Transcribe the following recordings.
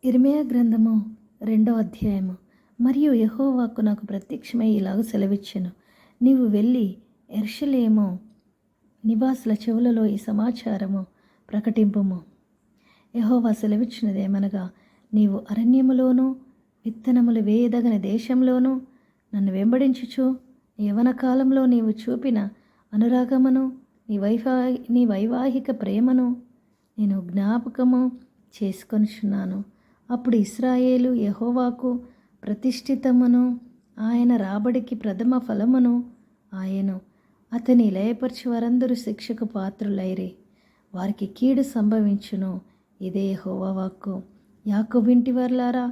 ఇర్మీయా గ్రంథము 2వ అధ్యాయము. మరియు యెహోవా వాక్కు నాకు ప్రత్యక్షమై ఇలాగ సెలవిచ్చెను, నీవు వెళ్ళి యెరూషలేము నివాసుల చెవులలో ఈ సమాచారము ప్రకటింపుము. యెహోవా సెలవిచ్చినదేమనగా, నీవు అరణ్యములోను విత్తనములు వేయదగని దేశంలోనూ నన్ను వెంబడించుచు యవ్వన కాలంలో నీవు చూపిన అనురాగమును నీ వైవాహిక ప్రేమను నేను జ్ఞాపకము చేసుకొనుచున్నాను. అప్పుడు ఇశ్రాయేలు యెహోవాకు ప్రతిష్ఠితమును ఆయన రాబడికి ప్రథమ ఫలమును ఆయను. అతని లయపరచు వారందరూ శిక్షకు పాత్రులైరి, వారికి కీడు సంభవించును. ఇదే యెహోవా వాక్కు. యాకోబు ఇంటివారులారా,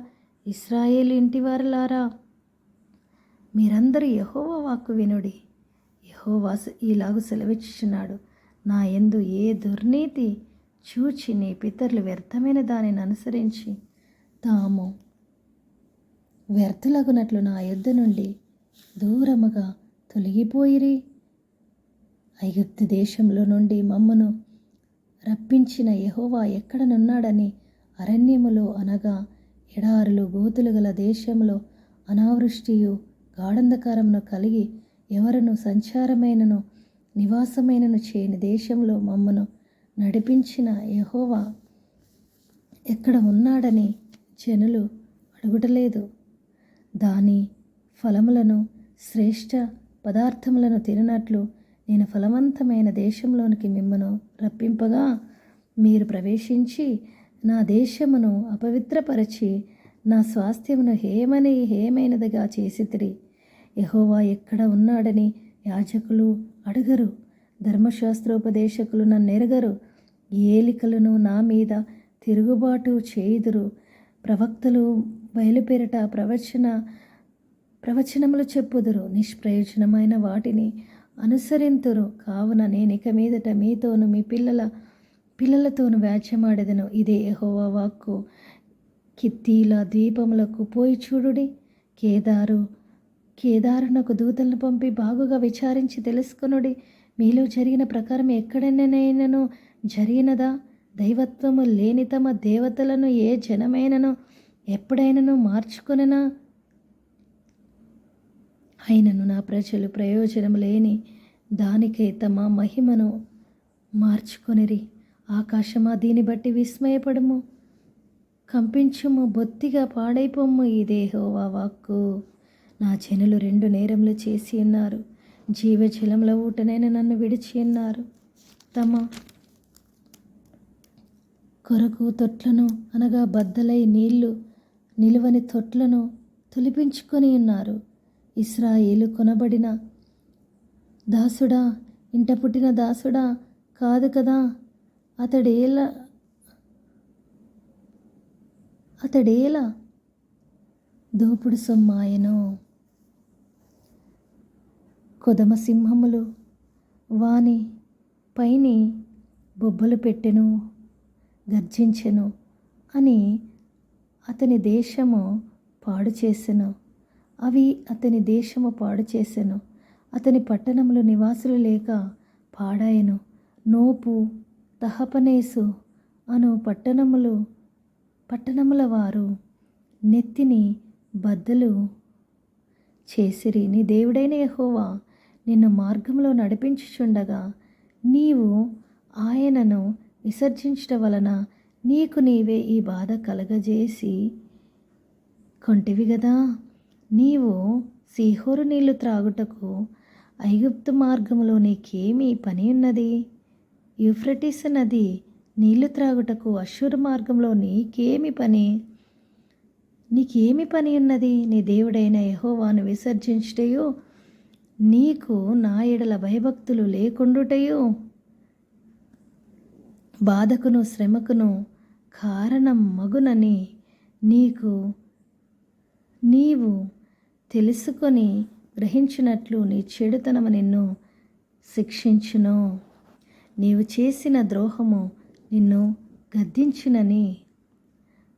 ఇశ్రాయేలు ఇంటివారులారా, మీరందరూ యెహోవా వాక్కు వినుడి. యెహోవా ఇలాగు సెలవిచ్చుచున్నాడు, నా యందు ఏ దుర్నీతి చూచి నీ పితరులు వ్యర్థమైన దానిని అనుసరించి తాము వ్యర్థులగునట్లు నా యొద్ద నుండి దూరముగా తొలగిపోయిరి. ఐగుప్తు దేశంలో నుండి మమ్మను రప్పించిన యెహోవా ఎక్కడనున్నాడని అరణ్యములో అనగా ఎడారులు గోతులు గల దేశంలో అనావృష్టియు గాఢంధకారమును కలిగి ఎవరను సంచారమైనను నివాసమైనను చేయని దేశంలో మమ్మను నడిపించిన యెహోవా ఎక్కడ ఉన్నాడని జనులు అడుగుటలేదు. దాని ఫలములను శ్రేష్ఠ పదార్థములను తిననట్లు నేను ఫలవంతమైన దేశంలోనికి మిమ్మను రప్పింపగా మీరు ప్రవేశించి నా దేశమును అపవిత్రపరచి నా స్వాస్థ్యమును హేమైనదిగా చేసితిరి. యెహోవా ఎక్కడ ఉన్నాడని యాజకులు అడగరు, ధర్మశాస్త్రోపదేశకులు నన్నెరగరు. ఏలికలను నా మీద తిరుగుబాటు చేయుదురు, ప్రవక్తలు బయలుపేరట ప్రవచనములు చెప్పుదురు, నిష్ప్రయోజనమైన వాటిని అనుసరింతురు. కావున నేనిక మీదట మీతోను మీ పిల్లలతోను వ్యాజ్యమాడెదను. ఇదే యెహోవా వాక్కు. కిత్తీల ద్వీపములకు పోయి చూడుడి. కేదారునకు దూతలను పంపి బాగుగా విచారించి తెలుసుకొనుడి. మీలో జరిగిన ప్రకారం ఎక్కడైనానైనను జరిగినదా? దైవత్వము లేని తమ దేవతలను ఏ జనమైనను ఎప్పుడైనను మార్చుకొనెనా? అయినను నా ప్రజలు ప్రయోజనం లేని దానికై తమ మహిమను మార్చుకొనిరి. ఆకాశమా, దీని బట్టి విస్మయపడము, కంపించుము, బొత్తిగా పాడైపోము. ఇదే యెహోవా వాక్కు. నా జనులు 2 నేరములు చేసి ఉన్నారు, జీవజలముల ఊటనైన నన్ను విడిచి ఉన్నారు. తమ కొరకు తొట్లను అనగా బద్దలై నీళ్లు నిలువని తొట్లను తొలిపించుకొని ఉన్నారు. ఇశ్రాయేలు కొనబడిన దాసుడా, ఇంట పుట్టిన దాసుడా కాదు కదా? అతడేలా దోపుడు సొమ్మాయను. కొదమ సింహములు వాని పైని బొబ్బలు పెట్టెను, గర్జించెను అని అతని దేశము పాడు చేసెను. అవి అతని దేశము పాడు చేసెను. అతని పట్టణములు నివాసులు లేక పాడాయెను. నోపు, తహపనేసు అను పట్టణముల వారు నెత్తిని బద్దలు చేసిరి. నీ దేవుడైన యెహోవా నిన్ను మార్గంలో నడిపించుచుండగా నీవు ఆయనను విసర్జించట వలన నీకు నీవే ఈ బాధ కలగజేసి కొంటివి గదా. నీవు సీహోరు నీళ్లు త్రాగుటకు ఐగుప్తు మార్గములో నీకేమి పని ఉన్నది? యూఫ్రటీసు నది నీళ్లు త్రాగుటకు అష్షూరు మార్గంలో నీకేమి పని ఉన్నది? నీ దేవుడైన యెహోవాను విసర్జించుటయు నీకు నా ఎడల భయభక్తులు లేకుండుటయు బాధకును శ్రమకును కారణం మగునని నీవు తెలుసుకొని గ్రహించినట్లు నీ చెడుతనము నిన్ను శిక్షించును. నీవు చేసిన ద్రోహము నిన్ను గద్దించునని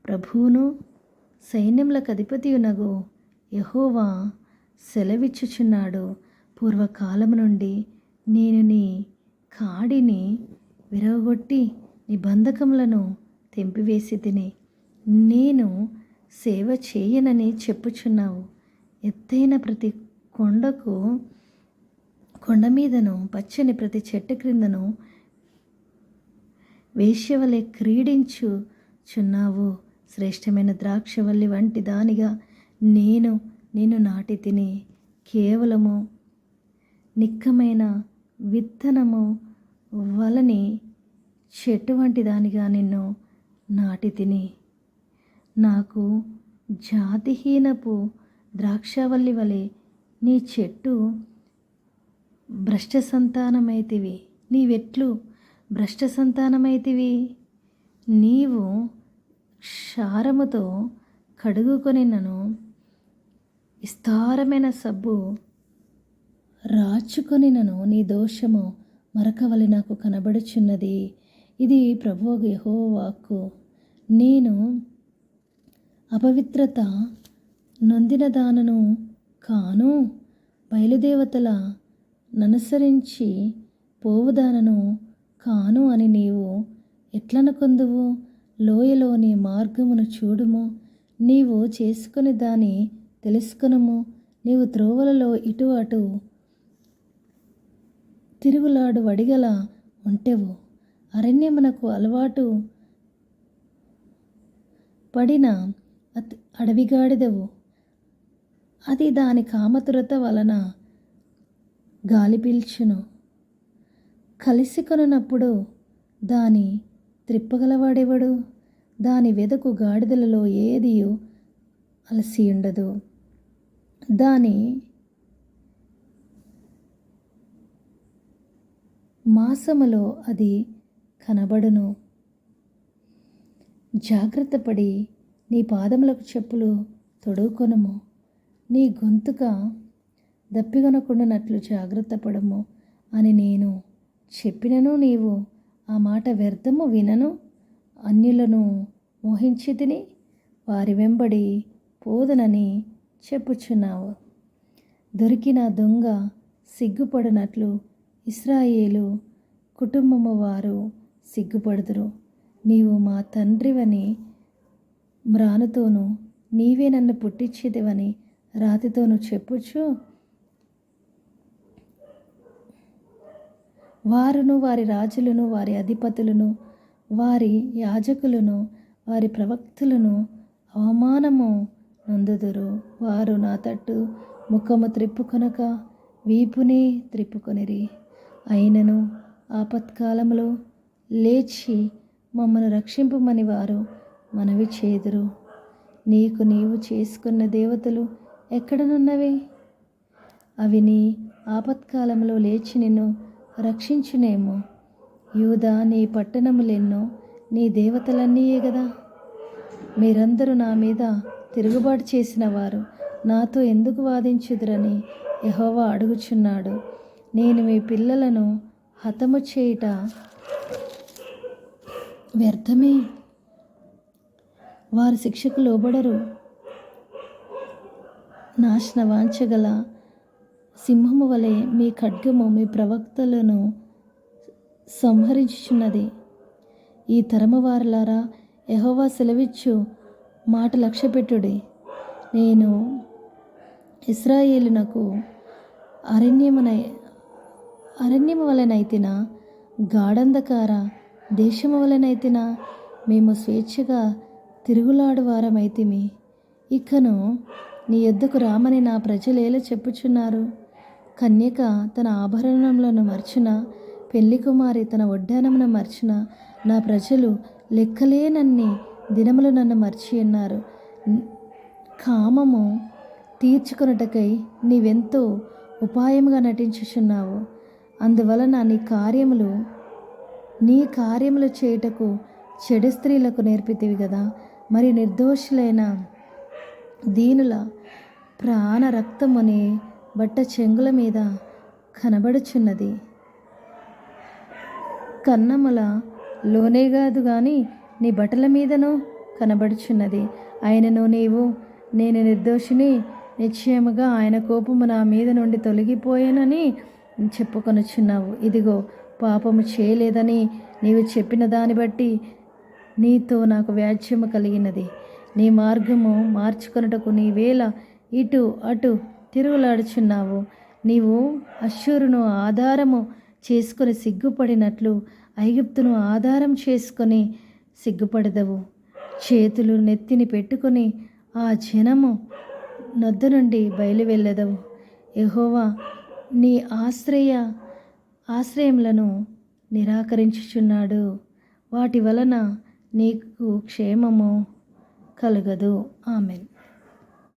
ప్రభువును సైన్యములకు అధిపతియునగు యెహోవా సెలవిచ్చుచున్నాడు. పూర్వకాలము నుండి నేను నీ కాడిని విరగొట్టి నీ బంధకములను తెంపివేసి తిని నేను సేవ చేయనని చెప్పుచున్నావు. ఎత్తైన ప్రతి కొండ మీదను పచ్చని ప్రతి చెట్టు క్రిందను వేశ్యవలె క్రీడించుచున్నావు. శ్రేష్టమైన ద్రాక్షవల్లి వంటి దానిగా నేను నాటి తిని, కేవలము నిక్కమైన విత్తనము వలని చెట్టు వంటి దానిగా నిన్ను నాటి తిని, నాకు జాతిహీనపు ద్రాక్షవల్లి వలె నీ చెట్టు భ్రష్ట సంతానమైతివి. నీవెట్లు భ్రష్ట సంతానమైతివి? నీవు క్షారముతో కడుగుకొనినను విస్తారమైన సబ్బు రాచుకొనినను నీ దోషము మరకవలె నాకు కనబడుచున్నది. ఇది ప్రభువు యెహోవా వాక్కు. నేను అపవిత్రత నొందిన దానను కాను, బయలుదేవతల ననుసరించి పోవుదానను కాను అని నీవు ఎట్లనుకొందువు? లోయలోని మార్గమును చూడుము, నీవు చేసుకుని దాన్ని తెలుసుకొనుము. నీవు త్రోవలలో ఇటు అటు తిరుగులాడు వడిగల ఒంటెవు, అరణ్యమునకు అలవాటు పడిన అడవిగాడిదవు. అది దాని కామతురత వలన గాలి పీల్చును. కలిసి కొనున్నప్పుడు దాని త్రిప్పగలవాడెవడు? దాని వెదకు గాడిదలలో ఏదియు అలసి ఉండదు. దాని మాసములో అది కనబడును. జాగ్రత్తపడి నీ పాదములకు చెప్పులు తొడుగుకొనుము. నీ గొంతుక దప్పికొనకుండానట్లు జాగ్రత్త పడము అని నేను చెప్పినను నీవు ఆ మాట వ్యర్థము వినను. అన్యులను మోహించి తిని వారి వెంబడి పోదనని చెప్పుచున్నావు. దొరికిన దొంగ సిగ్గుపడినట్లు ఇశ్రాయేలు కుటుంబము వారు సిగ్గుపడుదురు. నీవు మా తండ్రివని మ్రానుతోనూ, నీవే నన్ను పుట్టించేదివని రాతితోనూ చెప్పుచు, వారును వారి రాజులను వారి అధిపతులను వారి యాజకులను వారి ప్రవక్తలను అవమానము నొందుదురు. వారు నా తట్టు ముఖము త్రిప్పుకొనక వీపునే త్రిప్పుకొనిరి. అయినను ఆపత్కాలములో లేచి మమ్మను రక్షింపమని వారు మనవి చేదురు. నీకు నీవు చేసుకున్న దేవతలు ఎక్కడనున్నవి? అవి నీ ఆపత్కాలంలో లేచి నిన్ను రక్షించునేమో. యూదా నీ పట్టణములెన్నో నీ దేవతలన్నీయే గదా. మీరందరూ నా మీద తిరుగుబాటు చేసిన వారు నాతో ఎందుకు వాదించుదురని యెహోవా అడుగుచున్నాడు. నేను మీ పిల్లలను హతము చేయుట వ్యర్థమే. వారు శిక్షకు లోబడరు. నాశన వాంఛగల సింహము వలె మీ ఖడ్గము మీ ప్రవక్తలను సంహరించుచున్నది. ఈ తరము వారలారా, యెహోవా సెలవిచ్చు మాట లక్ష్యపెట్టుడి. నేను ఇశ్రాయేలునకు అరణ్యము వలెనైతినా, గాఢంధకార దేశము వలెనైతినా? మేము స్వేచ్ఛగా తిరుగులాడు వారమైతిమి. ఇకను నీ యొద్దకు రామని నా ప్రజలేలా చెప్పుచున్నారు? కన్యక తన ఆభరణములను మర్చిన, పెళ్లి కుమారి తన వడ్డానమును మర్చిన నా ప్రజలు లెక్కలేనన్ని దినములు నన్ను మర్చి ఉన్నారు. కామము తీర్చుకొనుటకై నీవెంతో ఉపాయముగా నటించుచున్నావు. అందువలన నీ కార్యములు చేయుటకు చెడు స్త్రీలకు నేర్పితివి కదా. మరి నిర్దోషులైన దీనుల ప్రాణ రక్తముని బట్ట చెంగుల మీద కనబడుచున్నది. కన్నముల లోనే కాదు గాని నీ బట్టల మీదనూ కనబడుచున్నది. ఆయనను నేను నిర్దోషిని, నిశ్చయముగా ఆయన కోపము నా మీద నుండి తొలగిపోయానని చెప్పుకొనుచున్నావు. ఇదిగో, పాపము చేయలేదని నీవు చెప్పిన దాన్ని బట్టి నీతో నాకు వ్యాజ్యము కలిగినది. నీ మార్గము మార్చుకొనుటకు నీవేళ ఇటు అటు తిరుగులాడుచున్నావు. నీవు అష్షూరును ఆధారము చేసుకొని సిగ్గుపడినట్లు ఐగుప్తును ఆధారం చేసుకొని సిగ్గుపడదవు. చేతులు నెత్తిని పెట్టుకొని ఆ జనము నొద్ద నుండి బయలువెళ్ళదవు. యెహోవా నీ ఆశ్రయములను నిరాకరించుచున్నాడు. వాటి వలన నీకు క్షేమము కలుగదు. ఆమెన్.